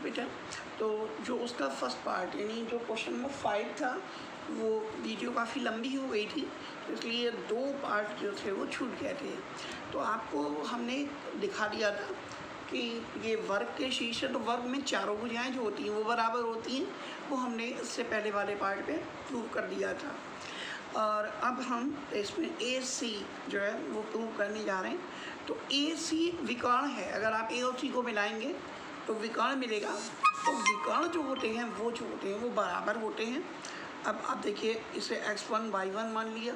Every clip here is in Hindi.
बेटा। तो जो उसका फर्स्ट पार्ट यानी जो क्वेश्चन नंबर 5 था वो वीडियो काफ़ी लंबी हो गई थी, तो इसलिए 2 पार्ट जो थे वो छूट गए थे। तो आपको हमने दिखा दिया था कि ये वर्ग के शीर्ष, तो वर्ग में चारों भुजाएं जो होती हैं वो बराबर होती हैं, वो हमने इससे पहले वाले पार्ट पे प्रूव कर दिया था। और अब हम इसमें AC जो है वो प्रूव करने जा रहे हैं। तो AC विकर्ण है, अगर आप A और C को मिलाएंगे तो विकर्ण मिलेगा। तो विकर्ण जो होते हैं वो बराबर होते हैं। अब आप देखिए, इसे x1 y1 मान लिया,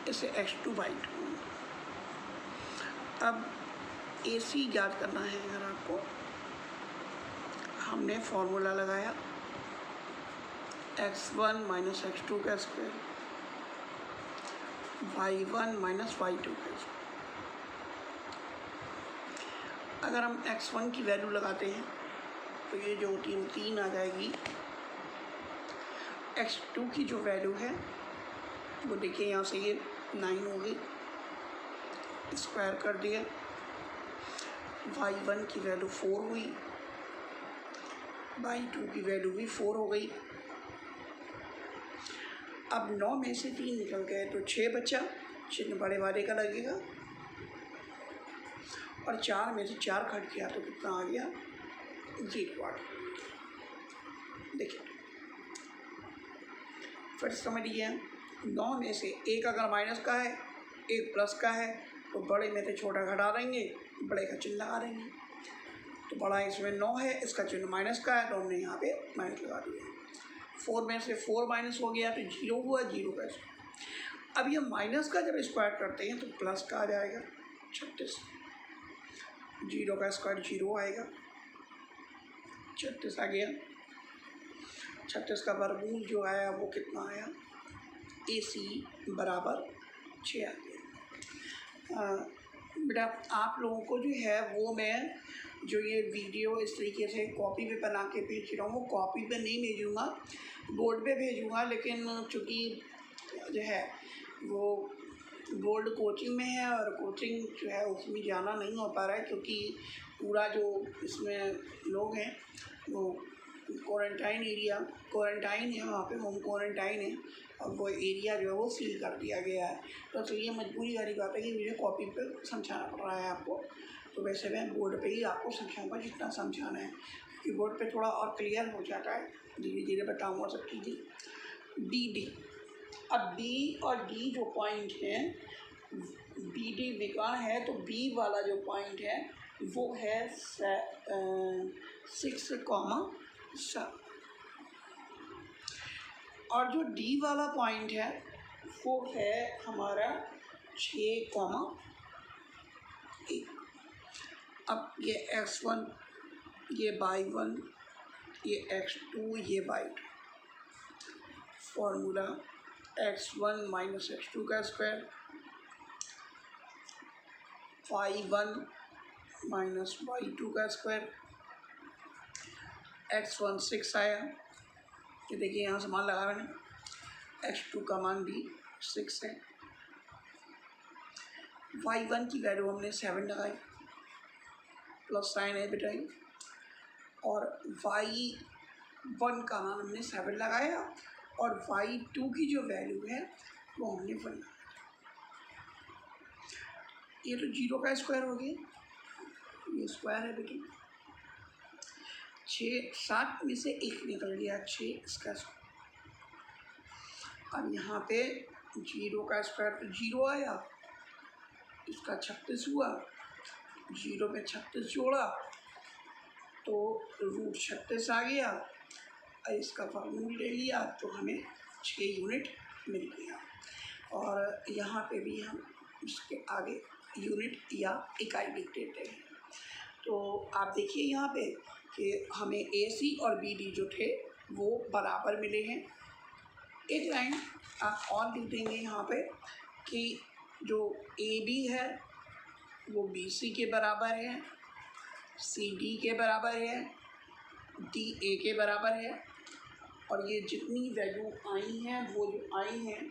इसे x2 y2। अब AC ज्ञात करना है अगर आपको, हमने फॉर्मूला लगाया x1 माइनस x2 का स्क्वायर, y1 माइनस y2 का स्क्वायर। अगर हम x1 की वैल्यू लगाते हैं तो ये जो होती है 3 आ जाएगी। x2 की जो वैल्यू है वो देखिए यहाँ से ये 9 होगी, स्क्वायर कर दिया। y1 की वैल्यू 4 हुई, y2 की वैल्यू भी 4 हो गई। अब 9 में से 3 निकल गए तो 6 बचा, चिन्ह बड़े वाले का लगेगा। और 4 में से 4 कट गया तो कितना आ गया, 0। देखिए फिर समझ लीजिए, 9 में से 1 अगर माइनस का है, 1 प्लस का है, तो बड़े में से छोटा घटा देंगे, बड़े का चिन्ह लगा देंगे। तो बड़ा इसमें 9 है, इसका चिन्ह माइनस का है, तो हमने यहाँ पे माइनस लगा दिया। 4 में से 4 माइनस हो गया तो 0 हुआ, 0 का स्क्वायर। अब ये माइनस का जब स्क्वायर करते हैं तो प्लस का आ जाएगा 36, 0 का स्क्वायर 0 आएगा, 36 आ गया। 36 का वर्गमूल जो आया वो कितना आया, AC बराबर 6 आ गया। बेटा आप लोगों को जो है वो मैं जो ये वीडियो इस तरीके से कॉपी पे बना के भेज रहा हूँ, वो कॉपी पे नहीं भेजूँगा, बोर्ड पे भेजूँगा। लेकिन चूँकि जो है वो बोर्ड कोचिंग में है और कोचिंग जो है उसमें जाना नहीं हो पा रहा है, क्योंकि पूरा जो इसमें लोग हैं वो क्वारंटाइन है, वहाँ पे होम क्वारंटाइन है, और वो एरिया जो है वो सील कर दिया गया है। तो इसलिए मजबूरी वाली बात है कि मुझे कॉपी पे समझाना पड़ रहा है आपको। तो वैसे मैं बोर्ड पे ही आपको समझाऊंगा जितना समझाना है, क्योंकि बोर्ड पे थोड़ा और क्लियर हो जाता है, धीरे धीरे बताऊँगा सब चीज़ें। BD, अब B और D जो पॉइंट है, BD विकर्ण है, तो B वाला जो पॉइंट है वो है 6,7, और जो D वाला पॉइंट है वो है हमारा 6,1। अब ये x1, ये y1, ये x2, ये y2। Formula x1 minus x2 का स्क्वायर, y1 माइनस y2 का स्क्वायर। x1 6 आया, ये देखिए यहाँ से मान लगा मैंने, x2 का मान भी 6 है। y1 की वैल्यू हमने 7 लगाई, प्लस साइन है बेटा, और y1 का मान हमने 7 लगाया, और y2 की जो वैल्यू है वो हमने 1 लगाया। ये तो 0 का स्क्वायर हो गया, ये स्क्वायर है बेटी। 7 में से 1 निकल गया, 6 इसका स्क्वायर। अब यहाँ पे 0 का स्क्वायर तो 0 आया, इसका 36 हुआ, 0 में 36 जोड़ा तो रूट 36 आ गया, और इसका वर्गमूल ले लिया तो हमें 6 यूनिट मिल गया। और यहाँ पे भी हम इसके आगे यूनिट या इकाई लिख देते हैं। तो आप देखिए यहाँ पे कि हमें AC और BD जो थे वो बराबर मिले हैं। एक लाइन आप और लिख देंगे यहाँ पे कि जो AB है वो BC के बराबर है, CD के बराबर है, DA के बराबर है, और ये जितनी वैल्यू आई हैं वो जो आई हैं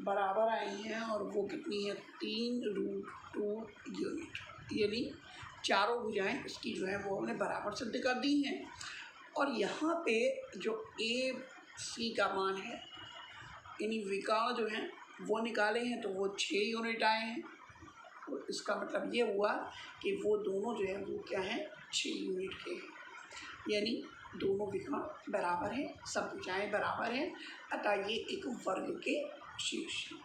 बराबर आई हैं, और वो कितनी है, 3√2 यूनिट, यानी चारों भुजाएं इसकी जो है वो हमने बराबर सिद्ध कर दी हैं। और यहाँ पे जो ए सी का मान है, यानी विकर्ण जो हैं वो निकाले हैं तो वो 6 यूनिट आए हैं। तो इसका मतलब ये हुआ कि वो दोनों जो है वो क्या हैं, 6 यूनिट के हैं, यानी दोनों विकर्ण बराबर हैं, सब भुजाएं बराबर हैं, अतः ये एक वर्ग के शीर्ष हैं।